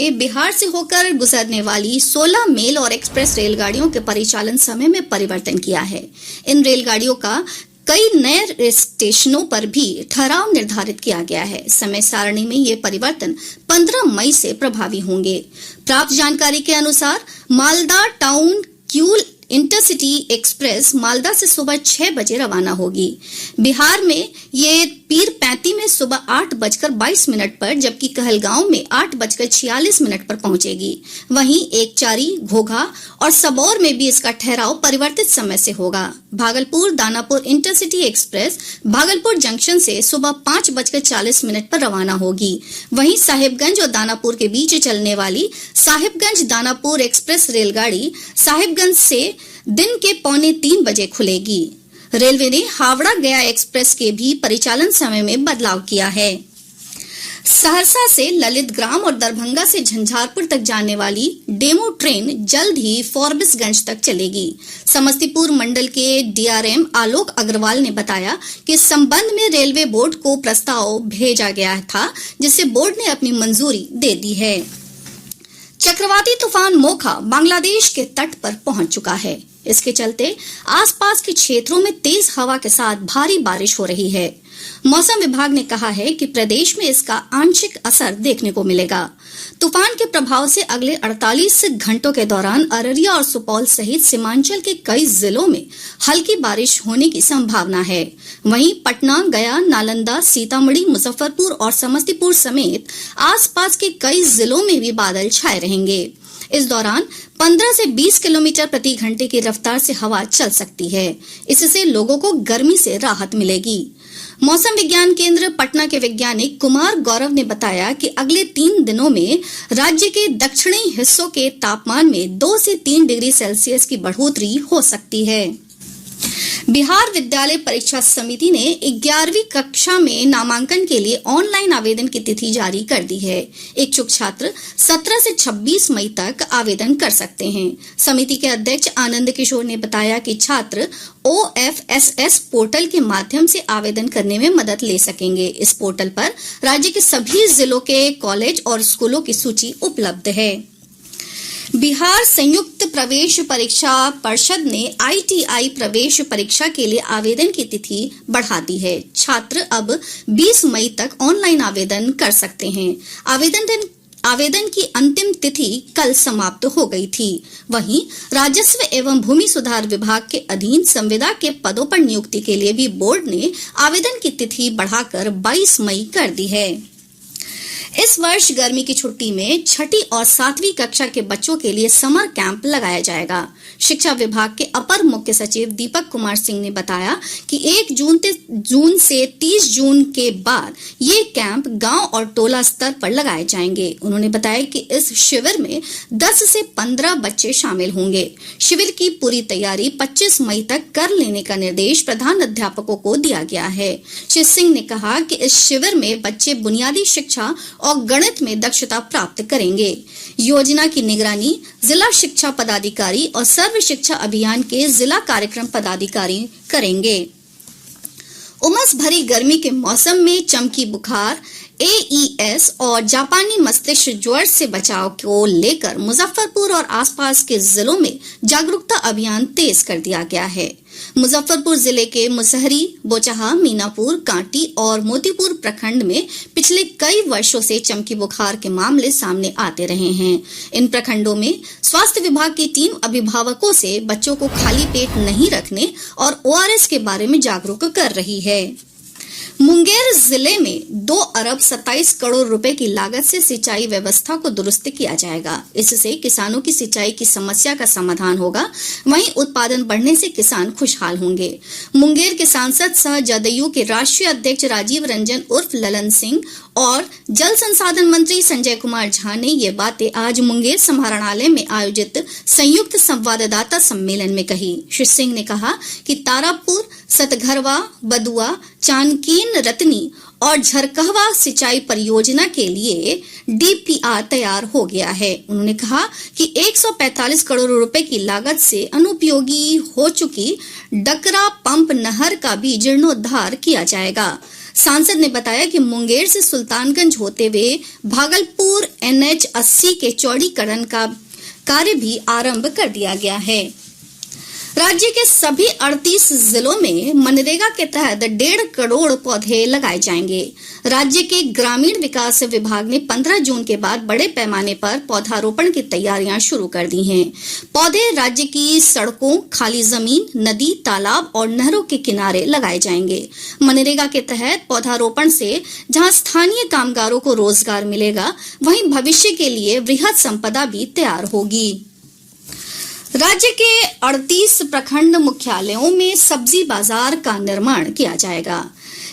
में बिहार से होकर गुजरने वाली 16 मेल और एक्सप्रेस रेलगाड़ियों के परिचालन समय में परिवर्तन किया है। इन रेलगाड़ियों का कई नए स्टेशनों पर भी ठहराव निर्धारित किया गया है। समय सारणी में ये परिवर्तन 15 मई से प्रभावी होंगे। प्राप्त जानकारी के अनुसार Malda town Kiul intercity express Malda से सुबह 6 बजे रवाना होगी। बिहार में ये पीरपैंती में सुबह 8:22 पर, जबकि कहलगांव में 8:46 पर पहुंचेगी। वहीं एकचारी, घोघा और सबौर में भी इसका ठहराव परिवर्तित समय से होगा। Bhagalpur Danapur intercity express Bhagalpur junction से सुबह 5:40 पर रवाना होगी। वहीं साहिबगंज और दानापुर के बीच चलने वाली साहिबगंज दानापुर एक्सप्रेस रेलगाड़ी साहिबगंज से दिन के 2:45 बजे खुलेगी। रेलवे ने हावड़ा गया एक्सप्रेस के भी परिचालन समय में बदलाव किया है। सहरसा से ललितग्राम और दरभंगा से झंझारपुर तक जाने वाली डेमो ट्रेन जल्द ही फॉरबिसगंज तक चलेगी। समस्तीपुर मंडल के डीआरएम आलोक अग्रवाल ने बताया कि इस संबंध में रेलवे बोर्ड को प्रस्ताव भेजा गया था, जिसे बोर्ड ने अपनी मंजूरी दे दी है। चक्रवाती तूफान मोखा बांग्लादेश के तट पर पहुंच चुका है। इसके चलते आसपास के क्षेत्रों में तेज हवा के साथ भारी बारिश हो रही है। मौसम विभाग ने कहा है कि प्रदेश में इसका आंशिक असर देखने को मिलेगा। तूफान के प्रभाव से अगले 48 घंटों के दौरान अररिया और सुपौल सहित सीमांचल के कई जिलों में हल्की बारिश होने की संभावना है। वहीं पटना, गया, नालंदा, सीतामढ़ी, मुजफ्फरपुर और समस्तीपुर समेत आसपास के कई जिलों में भी बादल छाए रहेंगे। इस दौरान 15 से 20 किलोमीटर प्रति घंटे की रफ्तार से हवा चल सकती है। इससे लोगों को गर्मी से राहत मिलेगी। मौसम विज्ञान केंद्र पटना के वैज्ञानिक कुमार गौरव ने बताया कि अगले 3 दिनों में राज्य के दक्षिणी हिस्सों के तापमान में 2 से 3 डिग्री सेल्सियस की बढ़ोतरी हो सकती है। बिहार विद्यालय परीक्षा समिति ने 11वीं कक्षा में नामांकन के लिए ऑनलाइन आवेदन की तिथि जारी कर दी है। इच्छुक छात्र 17 से 26 मई तक आवेदन कर सकते हैं। समिति के अध्यक्ष आनंद किशोर ने बताया कि छात्र OFSS पोर्टल के माध्यम से आवेदन करने में मदद ले सकेंगे। इस पोर्टल पर राज्य के सभी जिलों के कॉलेज और स्कूलों की सूची उपलब्ध है। बिहार संयुक्त प्रवेश परीक्षा परिषद ने ITI प्रवेश परीक्षा के लिए आवेदन की तिथि बढ़ा दी है। छात्र अब 20 मई तक ऑनलाइन आवेदन कर सकते हैं। आवेदन की अंतिम तिथि कल समाप्त हो गई थी। वहीं राजस्व एवं भूमि सुधार विभाग के अधीन संविदा के पदों पर नियुक्ति के लिए भी बोर्ड ने आवेदन की तिथि बढ़ाकर 22 मई कर दी है। इस वर्ष गर्मी की छुट्टी में 6ठी और 7वीं कक्षा के बच्चों के लिए समर कैंप लगाया जाएगा। शिक्षा विभाग के अपर मुख्य सचिव दीपक कुमार सिंह ने बताया कि 1 जून से 30 जून के बाद ये कैंप गांव और टोला स्तर पर लगाए जाएंगे। उन्होंने बताया कि इस शिविर में 10 से 15 बच्चे शामिल होंगे। शिविर की पूरी तैयारी 25 मई तक कर लेने का निर्देश प्रधान अध्यापकों को दिया गया है। श्री सिंह ने कहा कि इस शिविर में बच्चे बुनियादी शिक्षा और गणित में दक्षता प्राप्त करेंगे। योजना की निगरानी जिला शिक्षा पदाधिकारी और सर्व शिक्षा अभियान के जिला कार्यक्रम पदाधिकारी करेंगे। उमस भरी गर्मी के मौसम में चमकी बुखार, AES और जापानी मस्तिष्क ज्वर से बचाव को लेकर मुजफ्फरपुर और आसपास के जिलों में जागरूकता अभियान तेज कर दिया गया है। मुजफ्फरपुर जिले के मुसहरी, बोचहा, मीनापुर, कांटी और मोतीपुर प्रखंड में पिछले कई वर्षों से चमकी बुखार के मामले सामने आते रहे हैं। इन प्रखंडों में स्वास्थ्य विभाग की टीम अभिभावकों से बच्चों को खाली पेट नहीं रखने और ORS के बारे में जागरूक कर रही है। मुंगेर जिले में 2 अरब 27 करोड़ रुपए की लागत से सिंचाई व्यवस्था को दुरुस्त किया जाएगा। इससे किसानों की सिंचाई की समस्या का समाधान होगा, वहीं उत्पादन बढ़ने से किसान खुशहाल होंगे। मुंगेर के सांसद सह जदयू के राष्ट्रीय अध्यक्ष राजीव रंजन उर्फ ललन सिंह और जल संसाधन मंत्री संजय कुमार झा ने ये बातें आज मुंगेर समाहरणालय में आयोजित संयुक्त संवाददाता सम्मेलन में कही। श्री सिंह ने कहा कि तारापुर, सतघरवा, बदुआ, चानकीन, रतनी और झरकहवा सिंचाई परियोजना के लिए DPR तैयार हो गया है। उन्होंने कहा कि 145 करोड़ रुपए की लागत से अनुपयोगी हो चुकी डकरा पंप नहर का भी जीर्णोद्धार किया जाएगा। सांसद ने बताया कि मुंगेर से सुल्तानगंज होते हुए भागलपुर NH 80 के चौड़ीकरण का कार्य भी आरंभ कर दिया गया है। राज्य के सभी 38 जिलों में मनरेगा के तहत 1.5 करोड़ पौधे लगाए जाएंगे। राज्य के ग्रामीण विकास विभाग ने 15 जून के बाद बड़े पैमाने पर पौधारोपण की तैयारियां शुरू कर दी हैं। पौधे राज्य की सड़कों, खाली जमीन, नदी, तालाब और नहरों के किनारे लगाए जाएंगे। मनरेगा के तहत पौधारोपण से जहां स्थानीय कामगारों को रोजगार मिलेगा, वहीं भविष्य के लिए वृहद संपदा भी तैयार होगी। राज्य के 38 प्रखंड मुख्यालयों में सब्जी बाजार का निर्माण किया जाएगा।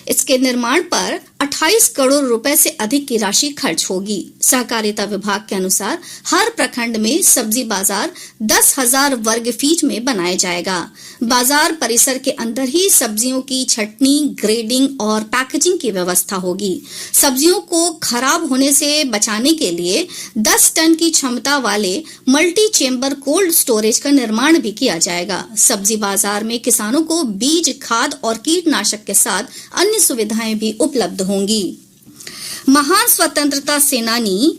इसके निर्माण पर 28 करोड़ रुपए से अधिक की राशि खर्च होगी। सहकारिता विभाग के अनुसार हर प्रखंड में सब्जी बाजार 10,000 वर्ग फीट में बनाया जाएगा। बाजार परिसर के अंदर ही सब्जियों की छटनी, ग्रेडिंग और पैकेजिंग की व्यवस्था होगी। सब्जियों को खराब होने से बचाने के लिए 10 टन की क्षमता वाले मल्टी चेम्बर कोल्ड स्टोरेज का निर्माण भी किया जाएगा। सब्जी बाजार में किसानों को बीज, खाद और कीटनाशक के साथ अन्य सुविधाएं भी उपलब्ध होंगी। महान स्वतंत्रता सेनानी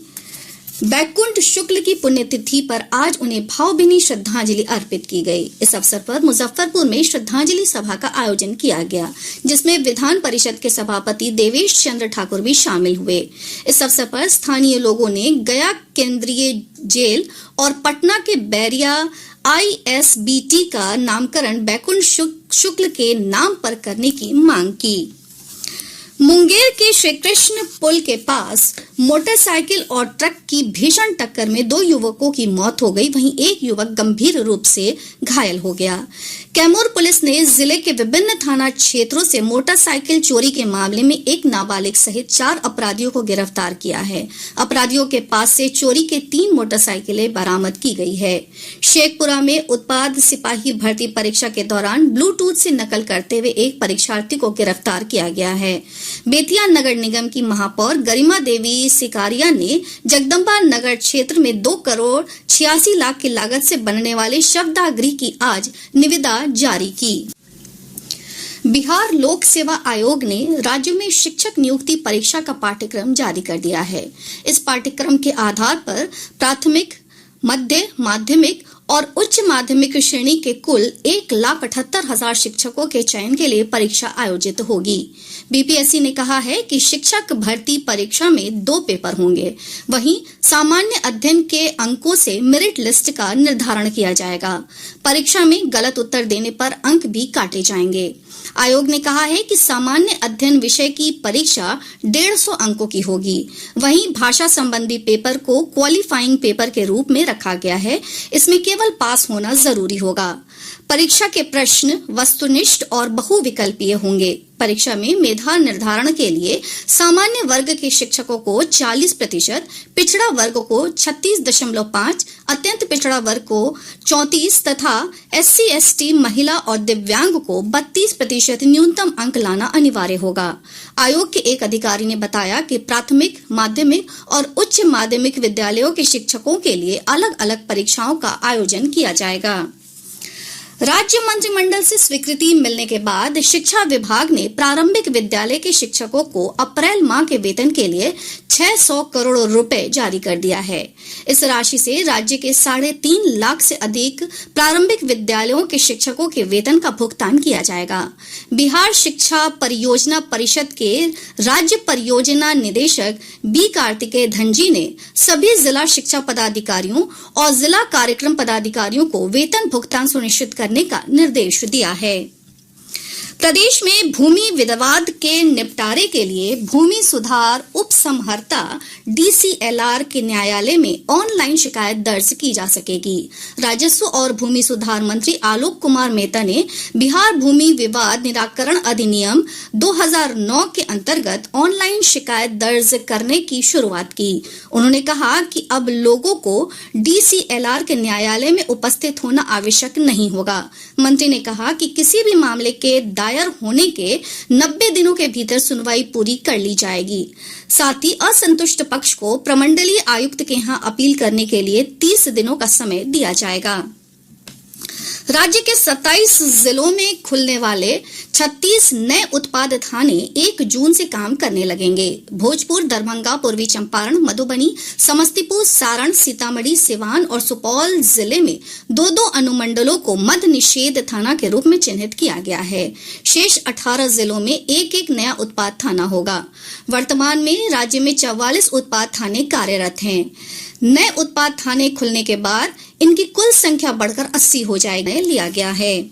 बैकुंठ शुक्ल की पुण्यतिथि पर आज उन्हें भावभीनी श्रद्धांजलि अर्पित की गई। इस अवसर पर मुजफ्फरपुर में श्रद्धांजलि सभा का आयोजन किया गया, जिसमें विधान परिषद के सभापति देवेश चंद्र ठाकुर भी शामिल हुए। इस अवसर पर स्थानीय लोगों ने गया केंद्रीय जेल और पटना के बैरिया ISBT का नामकरण बैकुंठ शुक्ल के नाम पर करने की मांग की। मुंगेर के श्री कृष्ण पुल के पास मोटरसाइकिल और ट्रक की भीषण टक्कर में 2 युवकों की मौत हो गई, वहीं एक युवक गंभीर रूप से घायल हो गया। कैमूर पुलिस ने जिले के विभिन्न थाना क्षेत्रों से मोटरसाइकिल चोरी के मामले में एक नाबालिग सहित 4 अपराधियों को गिरफ्तार किया है। अपराधियों के पास से चोरी के 3 मोटरसाइकिलें बरामद की गई है। शेखपुरा में उत्पाद सिपाही भर्ती परीक्षा के दौरान ब्लूटूथ से नकल करते हुए एक परीक्षार्थी को गिरफ्तार किया गया है। बेतिया नगर निगम की महापौर गरिमा देवी सिकारिया ने जगदम्बा नगर क्षेत्र में 2 करोड़ 86 लाख की लागत से बनने वाले शवदाह की आज निविदा जारी की। बिहार लोक सेवा आयोग ने राज्य में शिक्षक नियुक्ति परीक्षा का पाठ्यक्रम जारी कर दिया है। इस पाठ्यक्रम के आधार पर प्राथमिक, मध्य माध्यमिक और उच्च माध्यमिक श्रेणी के कुल 1,78,000 शिक्षकों के चयन के लिए परीक्षा आयोजित होगी। BPSC ने कहा है कि शिक्षक भर्ती परीक्षा में 2 पेपर होंगे। वहीं सामान्य अध्ययन के अंकों से मेरिट लिस्ट का निर्धारण किया जाएगा। परीक्षा में गलत उत्तर देने पर अंक भी काटे जाएंगे। आयोग ने कहा है कि सामान्य अध्ययन विषय की परीक्षा 150 अंकों की होगी। वहीं भाषा संबंधी पेपर को क्वालिफाइंग पेपर के रूप में रखा गया है। इसमें केवल पास होना जरूरी होगा। परीक्षा के प्रश्न वस्तुनिष्ठ और बहुविकल्पीय होंगे। परीक्षा में मेधा निर्धारण के लिए सामान्य वर्ग के शिक्षकों को 40%, पिछड़ा वर्ग को 36.5, अत्यंत पिछड़ा वर्ग को 34 तथा SC/ST महिला और दिव्यांग को 32% न्यूनतम अंक लाना अनिवार्य होगा। आयोग के एक अधिकारी ने बताया कि प्राथमिक, माध्यमिक और उच्च माध्यमिक विद्यालयों के शिक्षकों के लिए अलग अलग परीक्षाओं का आयोजन किया जाएगा। राज्य मंत्रिमंडल से स्वीकृति मिलने के बाद शिक्षा विभाग ने प्रारंभिक विद्यालय के शिक्षकों को अप्रैल माह के वेतन के लिए 600 करोड़ रुपए जारी कर दिया है। इस राशि से राज्य के 3.5 लाख से अधिक प्रारंभिक विद्यालयों के शिक्षकों के वेतन का भुगतान किया जाएगा। बिहार शिक्षा परियोजना परिषद के राज्य परियोजना निदेशक B कार्तिकेय धनजी ने सभी जिला शिक्षा पदाधिकारियों और जिला कार्यक्रम पदाधिकारियों को वेतन भुगतान सुनिश्चित करने का निर्देश दिया है। प्रदेश में भूमि विवाद के निपटारे के लिए भूमि सुधार उपसमहर्ता DCLR के न्यायालय में ऑनलाइन शिकायत दर्ज की जा सकेगी। राजस्व और भूमि सुधार मंत्री आलोक कुमार मेहता ने बिहार भूमि विवाद निराकरण अधिनियम 2009 के अंतर्गत ऑनलाइन शिकायत दर्ज करने की शुरुआत की। उन्होंने कहा कि अब लोगों को DCLR के न्यायालय में उपस्थित होना आवश्यक नहीं होगा। मंत्री ने कहा कि किसी भी मामले के दायर होने के 90 दिनों के भीतर सुनवाई पूरी कर ली जाएगी। साथ ही असंतुष्ट पक्ष को प्रमंडलीय आयुक्त के यहां अपील करने के लिए 30 दिनों का समय दिया जाएगा। राज्य के 27 जिलों में खुलने वाले 36 नए उत्पाद थाने 1 जून से काम करने लगेंगे। भोजपुर, दरभंगा, पूर्वी चंपारण, मधुबनी, समस्तीपुर, सारण, सीतामढ़ी, सिवान और सुपौल जिले में 2-2 अनुमंडलों को मद निषेध थाना के रूप में चिन्हित किया गया है। शेष 18 जिलों में एक नया उत्पाद थाना होगा। वर्तमान में राज्य में 44 उत्पाद थाने कार्यरत हैं। नए उत्पाद थाने खुलने के बाद इनकी कुल संख्या बढ़कर 80 हो जाएगा लिया गया है।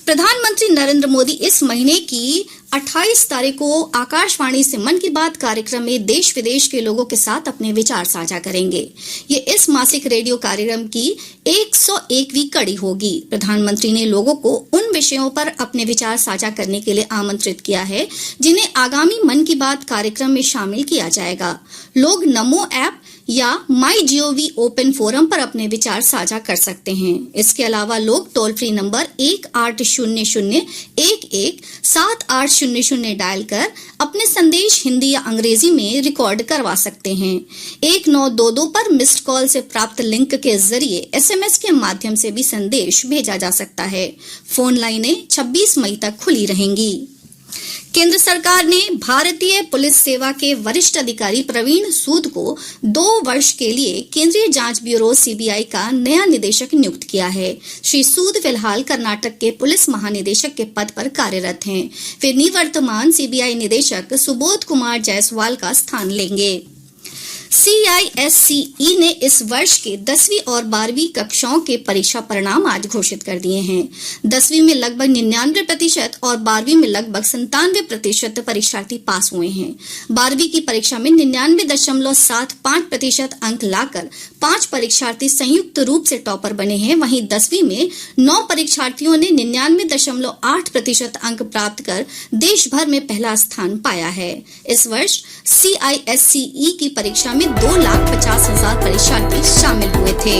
प्रधानमंत्री नरेंद्र मोदी इस महीने की 28 तारीख को आकाशवाणी से मन की बात कार्यक्रम में देश विदेश के लोगों के साथ अपने विचार साझा करेंगे। ये इस मासिक रेडियो कार्यक्रम की 101वीं कड़ी होगी। प्रधानमंत्री ने लोगों को उन विषयों पर अपने विचार साझा करने के लिए आमंत्रित किया है जिन्हें आगामी मन की बात कार्यक्रम में शामिल किया जाएगा। लोग नमो ऐप या MyGov ओपन फोरम पर अपने विचार साझा कर सकते हैं। इसके अलावा लोग टोल फ्री नंबर 1800117800 डायल कर अपने संदेश हिंदी या अंग्रेजी में रिकॉर्ड करवा सकते हैं। 1922 पर मिस्ड कॉल से प्राप्त लिंक के जरिए SMS के माध्यम से भी संदेश भेजा जा सकता है। फोन लाइनें 26 मई तक खुली रहेंगी। केंद्र सरकार ने भारतीय पुलिस सेवा के वरिष्ठ अधिकारी प्रवीण सूद को 2 वर्ष के लिए केंद्रीय जांच ब्यूरो CBI का नया निदेशक नियुक्त किया है। श्री सूद फिलहाल कर्नाटक के पुलिस महानिदेशक के पद पर कार्यरत हैं। वे निवर्तमान CBI निदेशक सुबोध कुमार जायसवाल का स्थान लेंगे। CISCE ने इस वर्ष के 10वीं और 12वीं कक्षाओं के परीक्षा परिणाम आज घोषित कर दिए हैं। 10वीं में लगभग 99% और 12वीं में लगभग 97% परीक्षार्थी पास हुए हैं। 12वीं की परीक्षा में 99.75% अंक लाकर 5 परीक्षार्थी संयुक्त रूप से टॉपर बने हैं। वहीं 10वीं में 9 परीक्षार्थियों ने 99.8% अंक प्राप्त कर देश भर में पहला स्थान पाया है। इस वर्ष CISCE की परीक्षा में 2,50,000 परीक्षार्थी शामिल हुए थे।